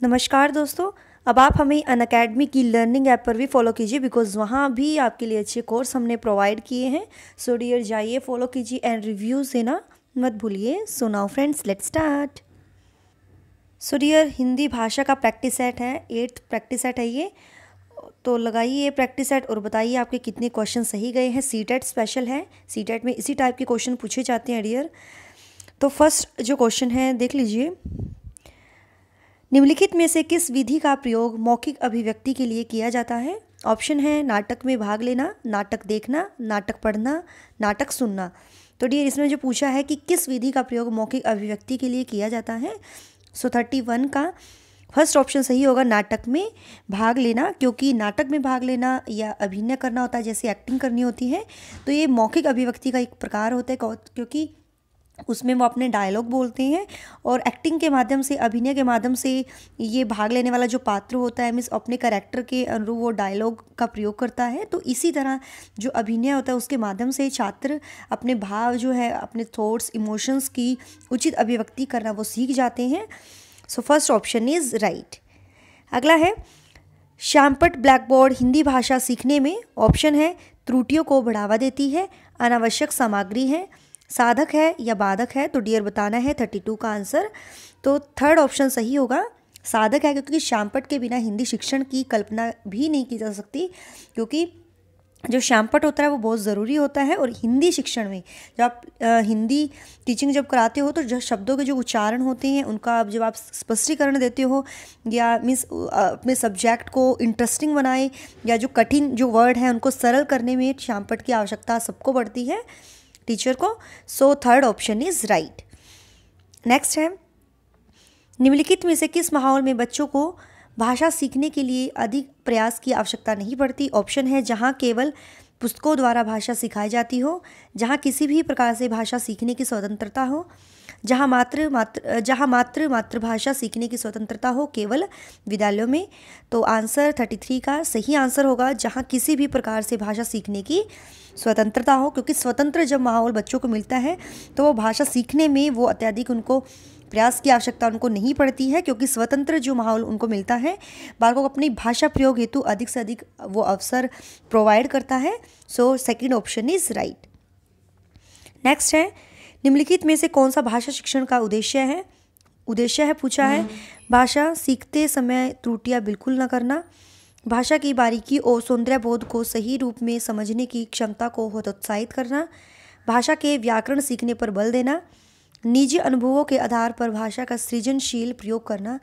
नमस्कार दोस्तों। अब आप हमें अनअकैडमी की लर्निंग ऐप पर भी फॉलो कीजिए बिकॉज़ वहाँ भी आपके लिए अच्छे कोर्स हमने प्रोवाइड किए हैं। सो डियर जाइए फॉलो कीजिए एंड रिव्यूज़ देना मत भूलिए। So now friends let's start. So dear Hindi भाषा का प्रैक्टिस सेट है, 8th प्रैक्टिस सेट है ये। तो लगाइए ये प्रैक्टिस सेट और बताइए आपके कितने क्वेश्चन सही गए हैं। सीटेट स्पेशल है, सीटेट में इसी टाइप के क्वेश्चन पूछे जाते हैं डियर। तो फर्स्ट जो क्वेश्चन है देख लीजिए, निम्नलिखित में से किस विधि का प्रयोग मौखिक अभिव्यक्ति के लिए किया जाता है। ऑप्शन है नाटक में भाग लेना, नाटक देखना, नाटक पढ़ना, नाटक सुनना। तो डियर इसमें जो पूछा है कि किस विधि का प्रयोग मौखिक अभिव्यक्ति के लिए किया जाता है, सो 31 का फर्स्ट ऑप्शन सही होगा, नाटक में भाग लेना। क्योंकि नाटक में भाग लेना या अभिनय करना होता है, जैसे एक्टिंग करनी होती है, तो ये मौखिक अभिव्यक्ति का एक प्रकार होता है क्योंकि उसमें वो अपने डायलॉग बोलते हैं और एक्टिंग के माध्यम से, अभिनय के माध्यम से ये भाग लेने वाला जो पात्र होता है मीन्स अपने कैरेक्टर के अनुरूप वो डायलॉग का प्रयोग करता है। तो इसी तरह जो अभिनय होता है उसके माध्यम से छात्र अपने भाव जो है, अपने थॉट्स, इमोशंस की उचित अभिव्यक्ति करना वो सीख जाते हैं। So first option is right. अगला है श्यामपट्ट ब्लैकबोर्ड हिंदी भाषा सीखने में। ऑप्शन है त्रुटियों को बढ़ावा देती है, अनावश्यक सामग्री है, साधक है या बाधक है। तो डियर बताना है 32 का आंसर। तो थर्ड ऑप्शन सही होगा, साधक है, क्योंकि श्यामपट्ट के बिना हिंदी शिक्षण की कल्पना भी नहीं की जा सकती। क्योंकि जो श्यामपट्ट होता है वो बहुत ज़रूरी होता है। और हिंदी शिक्षण में जब आप हिंदी टीचिंग जब कराते हो तो जो शब्दों के जो उच्चारण होते हैं उनका जब आप स्पष्टीकरण देते हो या मीन्स अपने सब्जेक्ट को इंटरेस्टिंग बनाए या जो कठिन जो वर्ड हैं उनको सरल करने में श्यामपट्ट की आवश्यकता सबको पड़ती है, टीचर को। So third option is right. Next है निम्नलिखित में से किस माहौल में बच्चों को भाषा सीखने के लिए अधिक प्रयास की आवश्यकता नहीं पड़ती। ऑप्शन है जहाँ केवल पुस्तकों द्वारा भाषा सिखाई जाती हो, जहाँ किसी भी प्रकार से भाषा सीखने की स्वतंत्रता हो, जहाँ मातृभाषा सीखने की स्वतंत्रता हो केवल विद्यालयों में। तो आंसर 33 का सही आंसर होगा, जहाँ किसी भी प्रकार से भाषा सीखने की स्वतंत्रता हो। क्योंकि स्वतंत्र जब माहौल बच्चों को मिलता है तो वो भाषा सीखने में वो अत्यधिक उनको प्रयास की आवश्यकता उनको नहीं पड़ती है, क्योंकि स्वतंत्र जो माहौल उनको मिलता है बालकों को अपनी भाषा प्रयोग हेतु अधिक से अधिक वो अवसर प्रोवाइड करता है। So second option is right. Next है निम्नलिखित में से कौन सा भाषा शिक्षण का उद्देश्य है पूछा है। भाषा सीखते समय त्रुटियां बिल्कुल न करना, भाषा की बारीकी और सौंदर्य बोध को सही रूप में समझने की क्षमता को हतोत्साहित करना, भाषा के व्याकरण सीखने पर बल देना, निजी अनुभवों के आधार पर भाषा का सृजनशील प्रयोग करना।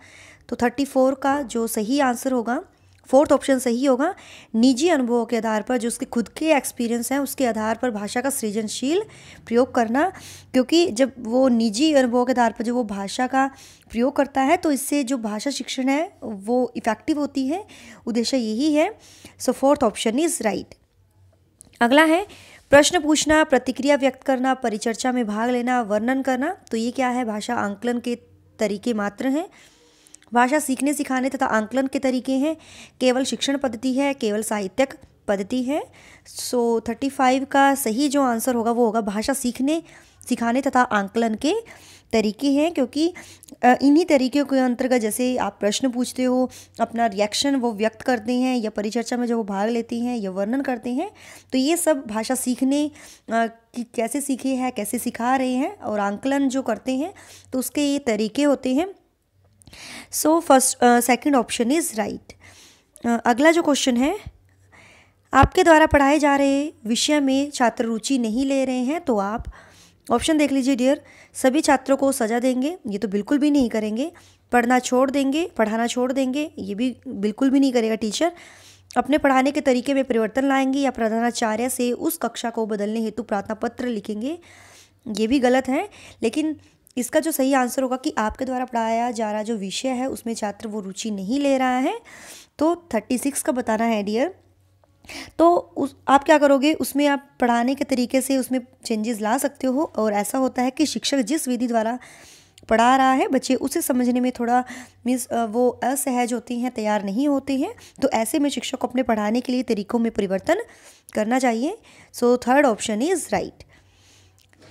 तो 34 का जो सही आंसर होगा, फोर्थ ऑप्शन सही होगा, निजी अनुभवों के आधार पर, जो उसके खुद के एक्सपीरियंस हैं उसके आधार पर भाषा का सृजनशील प्रयोग करना। क्योंकि जब वो निजी अनुभवों के आधार पर जो वो भाषा का प्रयोग करता है तो इससे जो भाषा शिक्षण है वो इफ़ेक्टिव होती है, उद्देश्य यही है। सो फोर्थ ऑप्शन इज राइट। अगला है प्रश्न पूछना, प्रतिक्रिया व्यक्त करना, परिचर्चा में भाग लेना, वर्णन करना। तो ये क्या है, भाषा आंकलन के तरीके मात्र हैं। भाषा सीखने सिखाने तथा आंकलन के तरीके हैं, केवल शिक्षण पद्धति है, केवल साहित्यक पद्धति है। सो 35 का सही जो आंसर होगा वो होगा भाषा सीखने सिखाने तथा आंकलन के तरीके हैं। क्योंकि इन्हीं तरीक़ों के अंतर्गत जैसे आप प्रश्न पूछते हो, अपना रिएक्शन वो व्यक्त करते हैं, या परिचर्चा में जब वो भाग लेती हैं या वर्णन करते हैं, तो ये सब भाषा सीखने कि कैसे सीखे हैं, कैसे सिखा रहे हैं, और आंकलन जो करते हैं तो उसके ये तरीके होते हैं। So second option is right. अगला जो क्वेश्चन है, आपके द्वारा पढ़ाए जा रहे विषय में छात्र रुचि नहीं ले रहे हैं तो आप ऑप्शन देख लीजिए डियर। सभी छात्रों को सजा देंगे, ये तो बिल्कुल भी नहीं करेंगे। पढ़ाना छोड़ देंगे, ये भी बिल्कुल भी नहीं करेगा टीचर। अपने पढ़ाने के तरीके में परिवर्तन लाएंगे, या प्रधानाचार्य से उस कक्षा को बदलने हेतु प्रार्थना पत्र लिखेंगे, ये भी गलत है। लेकिन इसका जो सही आंसर होगा कि आपके द्वारा पढ़ाया जा रहा जो विषय है उसमें छात्र वो रुचि नहीं ले रहा है। तो 36 का बताना है डियर। तो आप क्या करोगे, उसमें आप पढ़ाने के तरीके से उसमें चेंजेस ला सकते हो। और ऐसा होता है कि शिक्षक जिस विधि द्वारा पढ़ा रहा है बच्चे उसे समझने में थोड़ा मीन्स वो असहज होते हैं, तैयार नहीं होते हैं। तो ऐसे में शिक्षक को अपने पढ़ाने के लिए तरीकों में परिवर्तन करना चाहिए। So third option is right.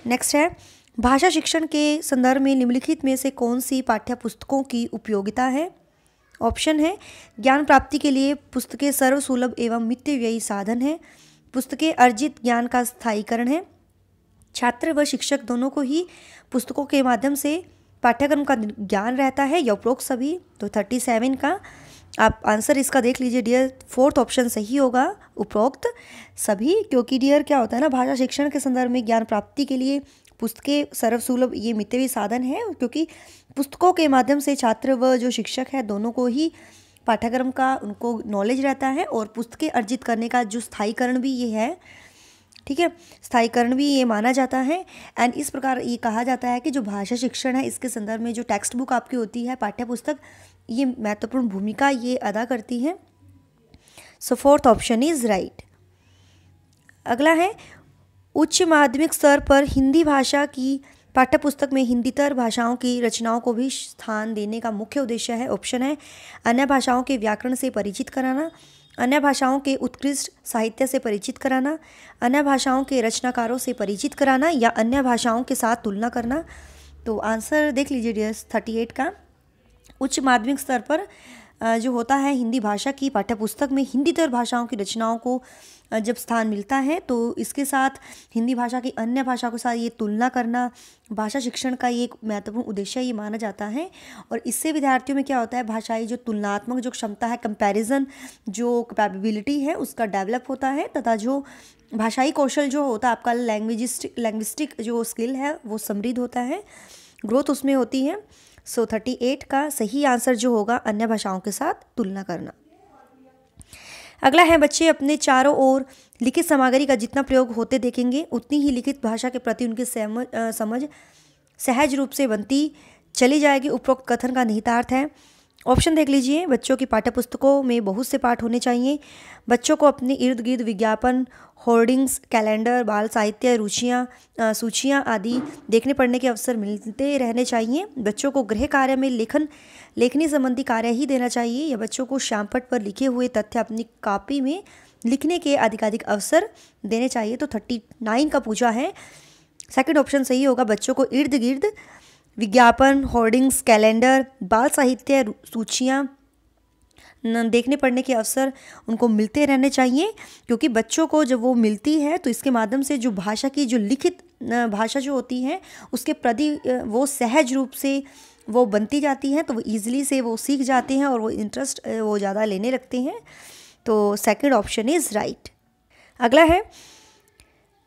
Next है भाषा शिक्षण के संदर्भ में निम्नलिखित में से कौन सी पाठ्य पुस्तकों की उपयोगिता है। ऑप्शन है ज्ञान प्राप्ति के लिए पुस्तकें सर्वसुलभ एवं मितव्ययी साधन है। पुस्तकें अर्जित ज्ञान का स्थायीकरण है। छात्र व शिक्षक दोनों को ही पुस्तकों के माध्यम से पाठ्यक्रम का ज्ञान रहता है, या उपरोक्त सभी। तो 37 का आप आंसर इसका देख लीजिए डियर, फोर्थ ऑप्शन सही होगा, उपरोक्त सभी। क्योंकि डियर क्या होता है ना, भाषा शिक्षण के संदर्भ में ज्ञान प्राप्ति के लिए पुस्तकें सर्वसुलभ ये मितव्ययी साधन है, क्योंकि पुस्तकों के माध्यम से छात्र व जो शिक्षक है दोनों को ही पाठ्यक्रम का उनको नॉलेज रहता है, और पुस्तकें अर्जित करने का जो स्थायीकरण भी ये है, ठीक है, स्थायीकरण भी ये माना जाता है। एंड इस प्रकार ये कहा जाता है कि जो भाषा शिक्षण है इसके संदर्भ में जो टेक्स्ट बुक आपकी होती है, पाठ्य पुस्तक, ये महत्वपूर्ण भूमिका ये अदा करती है। सो फोर्थ ऑप्शन इज राइट। अगला है उच्च माध्यमिक स्तर पर हिंदी भाषा की पाठ्यपुस्तक में हिंदीतर भाषाओं की रचनाओं को भी स्थान देने का मुख्य उद्देश्य है। ऑप्शन है अन्य भाषाओं के व्याकरण से परिचित कराना, अन्य भाषाओं के उत्कृष्ट साहित्य से परिचित कराना, अन्य भाषाओं के रचनाकारों से परिचित कराना, या अन्य भाषाओं के साथ तुलना करना। तो आंसर देख लीजिए डियर 38 का। उच्च माध्यमिक स्तर पर जो होता है हिंदी भाषा की पाठ्यपुस्तक में हिंदीतर भाषाओं की रचनाओं को जब स्थान मिलता है तो इसके साथ हिंदी भाषा की अन्य भाषा के साथ ये तुलना करना भाषा शिक्षण का ये एक महत्वपूर्ण उद्देश्य ये माना जाता है। और इससे विद्यार्थियों में क्या होता है, भाषाई जो तुलनात्मक जो क्षमता है, कंपैरिजन जो कैपेबिलिटी है उसका डेवलप होता है, तथा जो भाषाई कौशल जो होता है आपका लैंग्विस्टिक जो स्किल है वो समृद्ध होता है, ग्रोथ उसमें होती है। सो 38 का सही आंसर जो होगा अन्य भाषाओं के साथ तुलना करना। अगला है बच्चे अपने चारों ओर लिखित सामग्री का जितना प्रयोग होते देखेंगे उतनी ही लिखित भाषा के प्रति उनकी समझ सहज रूप से बनती चली जाएगी। उपरोक्त कथन का निहितार्थ है। ऑप्शन देख लीजिए, बच्चों की पाठ्यपुस्तकों में बहुत से पाठ होने चाहिए, बच्चों को अपने इर्द गिर्द विज्ञापन, होर्डिंग्स, कैलेंडर, बाल साहित्य, सूचियाँ आदि देखने पढ़ने के अवसर मिलते रहने चाहिए, बच्चों को गृह कार्य में लेखनी संबंधी कार्य ही देना चाहिए, या बच्चों को श्यामपट्ट पर लिखे हुए तथ्य अपनी कॉपी में लिखने के अधिकाधिक अवसर देने चाहिए। तो 39 का पूछा है, सेकंड ऑप्शन सही होगा, बच्चों को इर्द गिर्द विज्ञापन, होर्डिंग्स, कैलेंडर, बाल साहित्य, सूचियाँ देखने पढ़ने के अवसर उनको मिलते रहने चाहिए, क्योंकि बच्चों को जब वो मिलती है तो इसके माध्यम से जो भाषा की जो लिखित भाषा जो होती है उसके प्रति वो सहज रूप से वो बनती जाती है, तो वो ईजिली से वो सीख जाते हैं और वो इंटरेस्ट वो ज़्यादा लेने लगते हैं। तो सेकंड ऑप्शन इज़ राइट। अगला है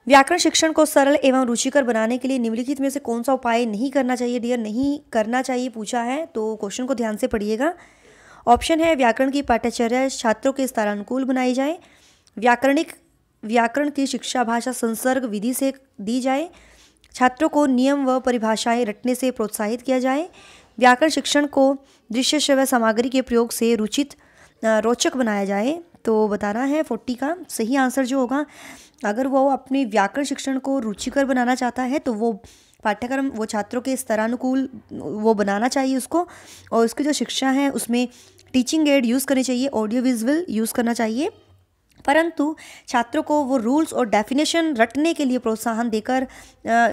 व्याकरण शिक्षण को सरल एवं रुचिकर बनाने के लिए निम्नलिखित में से कौन सा उपाय नहीं करना चाहिए डियर, नहीं करना चाहिए पूछा है, तो क्वेश्चन को ध्यान से पढ़िएगा। ऑप्शन है व्याकरण की पाठ्यचर्या छात्रों के स्तरानुकूल बनाई जाए, व्याकरण की शिक्षा भाषा संसर्ग विधि से दी जाए, छात्रों को नियम व परिभाषाएं रटने से प्रोत्साहित किया जाए, व्याकरण शिक्षण को दृश्य श्रव्य सामग्री के प्रयोग से रोचक बनाया जाए। तो बताना है 40 का सही आंसर जो होगा, अगर वो अपने व्याकरण शिक्षण को रुचिकर बनाना चाहता है तो वो पाठ्यक्रम वो छात्रों के स्तरानुकूल वो बनाना चाहिए उसको, और उसकी जो शिक्षा है उसमें टीचिंग एड यूज़ करनी चाहिए, ऑडियो विजुअल यूज़ करना चाहिए, परंतु छात्रों को वो रूल्स और डेफिनेशन रटने के लिए प्रोत्साहन देकर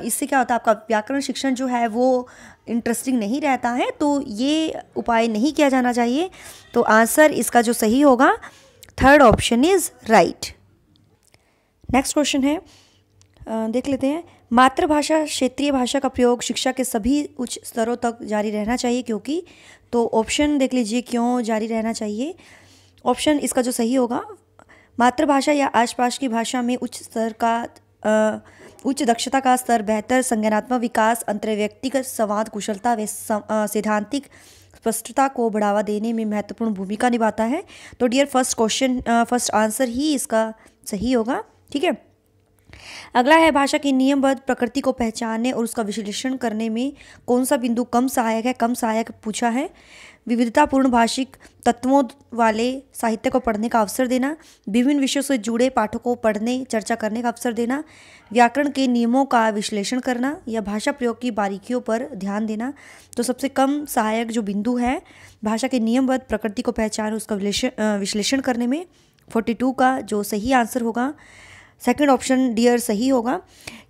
इससे क्या होता है आपका व्याकरण शिक्षण जो है वो इंटरेस्टिंग नहीं रहता है, तो ये उपाय नहीं किया जाना चाहिए। तो आंसर इसका जो सही होगा third option is right. Next question है, देख लेते हैं। मातृभाषा क्षेत्रीय भाषा का प्रयोग शिक्षा के सभी उच्च स्तरों तक जारी रहना चाहिए क्योंकि, तो ऑप्शन देख लीजिए क्यों जारी रहना चाहिए। ऑप्शन इसका जो सही होगा, मातृभाषा या आसपास की भाषा में उच्च दक्षता का स्तर, बेहतर संज्ञानात्मक विकास, अंतर्व्यक्तिगत संवाद कुशलता व सैद्धांतिक स्पष्टता को बढ़ावा देने में महत्वपूर्ण भूमिका निभाता है। तो डियर फर्स्ट आंसर ही इसका सही होगा, ठीक है। अगला है भाषा की नियमबद्ध प्रकृति को पहचानने और उसका विश्लेषण करने में कौन सा बिंदु कम सहायक है। कम सहायक पूछा है, विविधतापूर्ण भाषिक तत्वों वाले साहित्य को पढ़ने का अवसर देना, विभिन्न विषयों से जुड़े पाठों को पढ़ने चर्चा करने का अवसर देना, व्याकरण के नियमों का विश्लेषण करना, या भाषा प्रयोग की बारीकियों पर ध्यान देना। तो सबसे कम सहायक जो बिंदु है भाषा के नियमबद्ध प्रकृति को पहचान उसका विश्लेषण करने में 42 का जो सही आंसर होगा सेकंड ऑप्शन डियर सही होगा,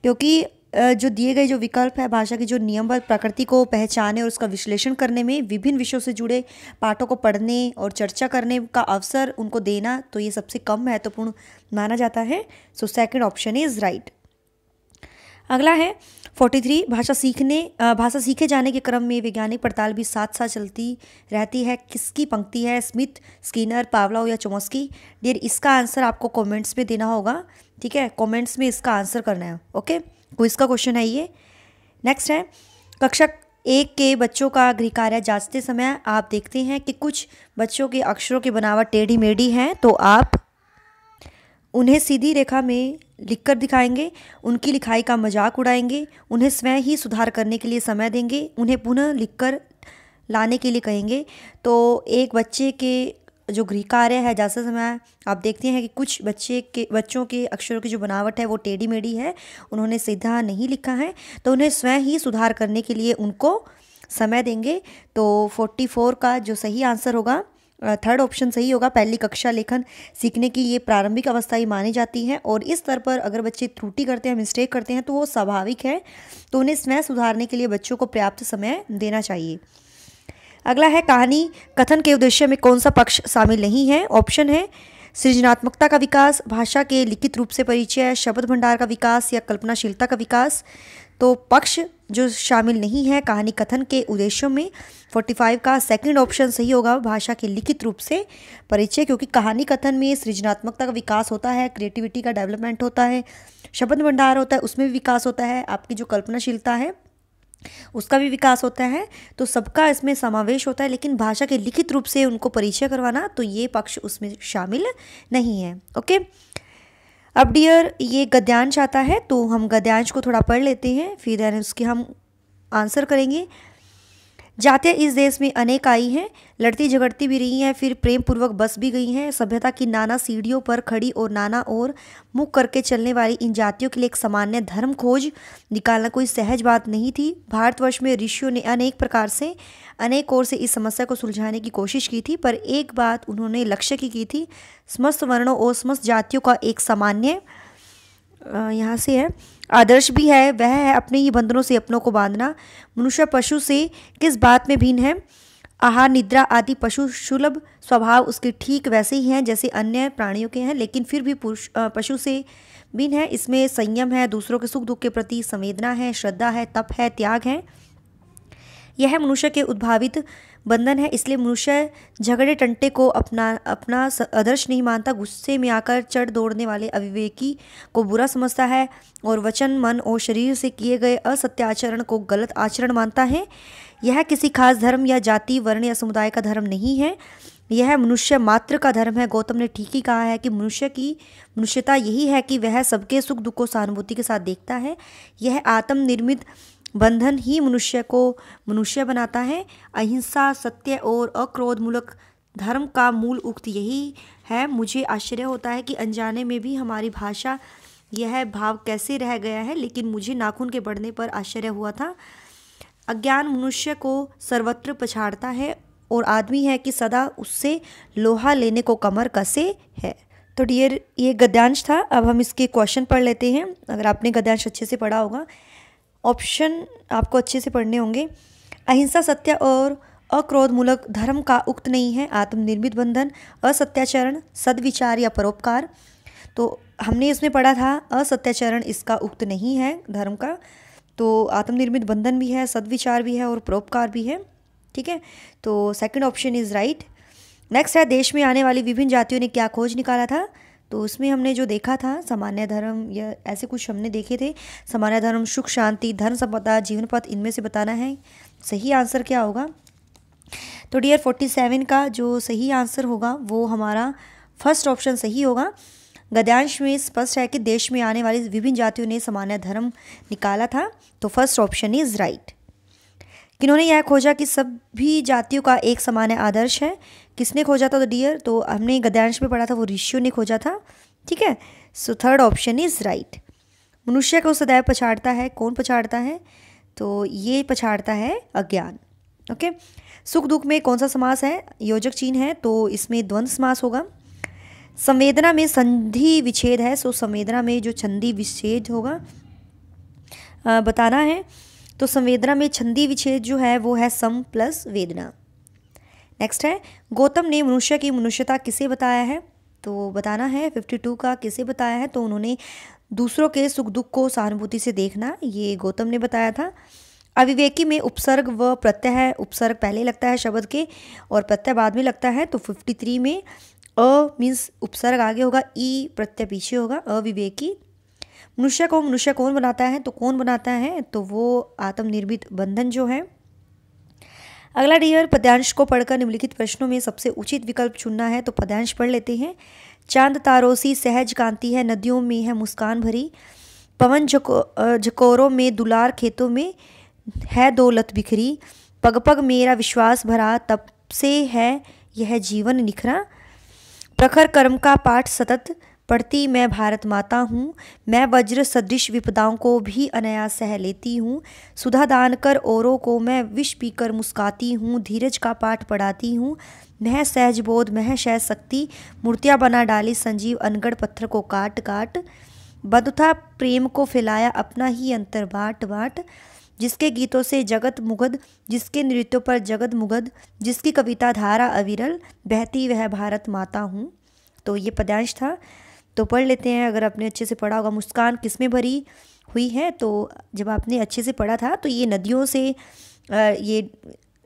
क्योंकि जो दिए गए जो विकल्प है भाषा की जो नियमबद्ध प्रकृति को पहचाने और उसका विश्लेषण करने में विभिन्न विषयों से जुड़े पाठों को पढ़ने और चर्चा करने का अवसर उनको देना, तो ये सबसे कम महत्वपूर्ण माना जाता है। So second option is right. अगला है 43, भाषा सीखे जाने के क्रम में वैज्ञानिक पड़ताल भी साथ साथ चलती रहती है। किसकी पंक्ति है? स्मिथ, स्किनर, पावलोव या चॉम्स्की? डियर, इसका आंसर आपको कमेंट्स में देना होगा, ठीक है, कमेंट्स में इसका आंसर करना है। ओके, क्विज का क्वेश्चन है ये। नेक्स्ट है, कक्षा 1 के बच्चों का गृह कार्य जांचते समय आप देखते हैं कि कुछ बच्चों के अक्षरों की बनावट टेढ़ी मेढ़ी है, तो आप उन्हें सीधी रेखा में लिखकर दिखाएंगे, उनकी लिखाई का मजाक उड़ाएंगे, उन्हें स्वयं ही सुधार करने के लिए समय देंगे, उन्हें पुनः लिखकर लाने के लिए कहेंगे। तो एक बच्चे के जो गृह कार्य है जाते समय आप देखते हैं कि कुछ बच्चों के अक्षरों की जो बनावट है वो टेढ़ी मेढ़ी है, उन्होंने सीधा नहीं लिखा है, तो उन्हें स्वयं ही सुधार करने के लिए उनको समय देंगे। तो 44 का जो सही आंसर होगा, थर्ड ऑप्शन सही होगा। पहली कक्षा लेखन सीखने की ये प्रारंभिक अवस्था ही मानी जाती है और इस स्तर पर अगर बच्चे त्रुटि करते हैं, मिस्टेक करते हैं, तो वो स्वाभाविक है, तो उन्हें स्वयं सुधारने के लिए बच्चों को पर्याप्त समय देना चाहिए। अगला है, कहानी कथन के उद्देश्य में कौन सा पक्ष शामिल नहीं है? ऑप्शन है सृजनात्मकता का विकास, भाषा के लिखित रूप से परिचय, शब्द भंडार का विकास या कल्पनाशीलता का विकास। तो पक्ष जो शामिल नहीं है कहानी कथन के उद्देश्यों में 45 का सेकंड ऑप्शन सही होगा, भाषा के लिखित रूप से परिचय, क्योंकि कहानी कथन में सृजनात्मकता का विकास होता है, क्रिएटिविटी का डेवलपमेंट होता है, शब्द भंडार होता है उसमें भी विकास होता है, आपकी जो कल्पनाशीलता है उसका भी विकास होता है, तो सबका इसमें समावेश होता है, लेकिन भाषा के लिखित रूप से उनको परिचय करवाना, तो ये पक्ष उसमें शामिल नहीं है। ओके, अब डियर ये गद्यांश आता है, तो हम गद्यांश को थोड़ा पढ़ लेते हैं, फिर उसके हम आंसर करेंगे। जातियाँ इस देश में अनेक आई हैं, लड़ती झगड़ती भी रही हैं, फिर प्रेम पूर्वक बस भी गई हैं। सभ्यता की नाना सीढ़ियों पर खड़ी और नाना और मुख करके चलने वाली इन जातियों के लिए एक सामान्य धर्म खोज निकालना कोई सहज बात नहीं थी। भारतवर्ष में ऋषियों ने अनेक प्रकार से अनेक ओर से इस समस्या को सुलझाने की कोशिश की थी, पर एक बात उन्होंने लक्ष्य की थी, समस्त वर्णों और समस्त जातियों का एक सामान्य यहाँ से है आदर्श भी है, वह है अपने ही बंधनों से अपनों को बांधना। मनुष्य पशु से किस बात में भिन्न है? आहार निद्रा आदि पशु सुलभ स्वभाव उसके ठीक वैसे ही हैं जैसे अन्य प्राणियों के हैं, लेकिन फिर भी पशु से भिन्न है। इसमें संयम है, दूसरों के सुख दुख के प्रति संवेदना है, श्रद्धा है, तप है, त्याग है। यह मनुष्य के उद्भावित बंधन है, इसलिए मनुष्य झगड़े टंटे को अपना आदर्श नहीं मानता, गुस्से में आकर चढ़ दौड़ने वाले अविवेकी को बुरा समझता है और वचन, मन और शरीर से किए गए असत्य आचरण को गलत आचरण मानता है। यह किसी खास धर्म या जाति, वर्ण या समुदाय का धर्म नहीं है, यह मनुष्य मात्र का धर्म है। गौतम ने ठीक ही कहा है कि मनुष्य की मनुष्यता यही है कि वह सबके सुख दुख को सहानुभूति के साथ देखता है। यह आत्मनिर्मित बंधन ही मनुष्य को मनुष्य बनाता है। अहिंसा, सत्य और अक्रोधमूलक धर्म का मूल उक्त यही है। मुझे आश्चर्य होता है कि अनजाने में भी हमारी भाषा यह भाव कैसे रह गया है, लेकिन मुझे नाखून के बढ़ने पर आश्चर्य हुआ था। अज्ञान मनुष्य को सर्वत्र पछाड़ता है और आदमी है कि सदा उससे लोहा लेने को कमर कसे है। तो डियर ये गद्यांश था। अब हम इसके क्वेश्चन पढ़ लेते हैं। अगर आपने गद्यांश अच्छे से पढ़ा होगा, ऑप्शन आपको अच्छे से पढ़ने होंगे। अहिंसा, सत्य और अक्रोधमूलक धर्म का उक्त नहीं है। आत्मनिर्मित बंधन, असत्याचरण, सद्विचार या परोपकार। तो हमने इसमें पढ़ा था असत्याचरण इसका उक्त नहीं है धर्म का, तो आत्मनिर्मित बंधन भी है, सद्विचार भी है और परोपकार भी है। ठीक है, तो second option is right. Next है, देश में आने वाली विभिन्न जातियों ने क्या खोज निकाला था? तो उसमें हमने जो देखा था सामान्य धर्म या ऐसे कुछ हमने देखे थे। सामान्य धर्म, सुख शांति, धर्म संपदा, जीवन पथ, इनमें से बताना है सही आंसर क्या होगा। तो डियर 47 का जो सही आंसर होगा वो हमारा फर्स्ट ऑप्शन सही होगा। गद्यांश में स्पष्ट है कि देश में आने वाली विभिन्न जातियों ने सामान्य धर्म निकाला था, तो फर्स्ट ऑप्शन इज राइट। किन्होंने यह खोजा कि सभी जातियों का एक सामान्य आदर्श है? किसने खोजा था? तो डियर तो हमने गद्यांश में पढ़ा था, वो ऋषियों ने खोजा था। ठीक है, so third option is right. मनुष्य को सदैव पछाड़ता है, कौन पछाड़ता है? तो ये पछाड़ता है अज्ञान। ओके, सुख दुख में कौन सा समास है? योजक चिन्ह है, तो इसमें द्वंद्व समास होगा। संवेदना में संधि विच्छेद है, सो संवेदना में जो संधि विच्छेद होगा। बताना है। तो संवेदना में छंदी विच्छेद जो है वो है सम प्लस वेदना। नेक्स्ट है, गौतम ने मनुष्य की मनुष्यता किसे बताया है? तो बताना है 52 का किसे बताया है? तो उन्होंने दूसरों के सुख दुख को सहानुभूति से देखना, ये गौतम ने बताया था। अविवेकी में उपसर्ग व प्रत्यय है, उपसर्ग पहले लगता है शब्द के और प्रत्यय बाद में लगता है। तो 53 में अ मीन्स उपसर्ग आगे होगा, ई प्रत्यय पीछे होगा, अविवेकी। मनुष्य को मनुष्य कौन बनाता है? तो कौन बनाता है? तो वो आत्मनिर्मित बंधन जो है। अगला डियर, पद्यांश को पढ़कर निम्नलिखित प्रश्नों में सबसे उचित विकल्प चुनना है। तो पद्यांश पढ़ लेते हैं। चांद तारों सी सहज कांति है, नदियों में है मुस्कान भरी, पवन झकोरों में दुलार, खेतों में है दौलत बिखरी, पग पग मेरा विश्वास भरा, तब से है यह जीवन निखरा, प्रखर कर्म का पाठ सतत पढ़ती मैं भारत माता हूँ, मैं वज्र सदृश विपदाओं को भी अनायास सह लेती हूँ, सुधा दान कर औरों को मैं विष पीकर मुस्काती हूँ, धीरज का पाठ पढ़ाती हूँ, मह सहज बोध मह सहज शक्ति, मूर्तियाँ बना डाली संजीव अनगढ़ पत्थर को काट काट, बंधुता प्रेम को फैलाया अपना ही अंतर बाट बाट, जिसके गीतों से जगत मुग्ध, जिसके नृत्यों पर जगत मुग्ध, जिसकी कविता धारा अविरल, बहती वह भारत माता हूँ। तो ये पद्यांश था, तो पढ़ लेते हैं। अगर आपने अच्छे से पढ़ा होगा, मुस्कान किसमें भरी हुई है? तो जब आपने अच्छे से पढ़ा था तो ये नदियों से ये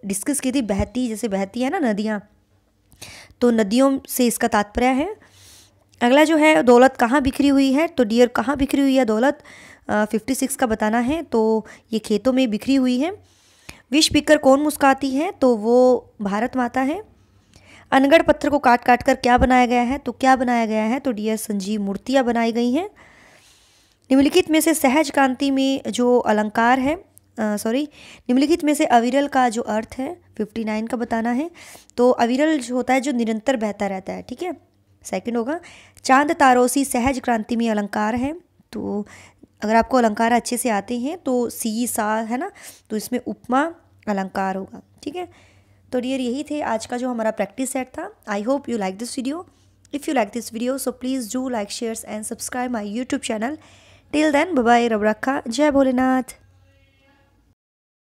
डिस्कस की थी, बहती जैसे बहती है ना नदियाँ, तो नदियों से इसका तात्पर्य है। अगला जो है, दौलत कहाँ बिखरी हुई है? तो डियर कहाँ बिखरी हुई है दौलत? 56 का बताना है। तो ये खेतों में बिखरी हुई है। विष पीकर कौन मुस्काती है? तो वो भारत माता है। अनगढ़ पत्थर को काट काट कर क्या बनाया गया है? तो क्या बनाया गया है? तो डियर संजीव मूर्तियाँ बनाई गई हैं। निम्नलिखित में से सहज कांति में जो अलंकार है, निम्नलिखित में से अविरल का जो अर्थ है 59 का बताना है। तो अविरल जो होता है जो निरंतर बहता रहता है, ठीक है। सेकंड होगा, चांद तारोसी सहज क्रांति में अलंकार है। तो अगर आपको अलंकार अच्छे से आते हैं तो सी सा है ना, तो इसमें उपमा अलंकार होगा, ठीक है। तो डियर यही थे आज का जो हमारा प्रैक्टिस सेट था। I hope you like this video. If you like this video so please do like shares and subscribe my YouTube channel. Till then bye bye, रब रखा, जय भोलेनाथ।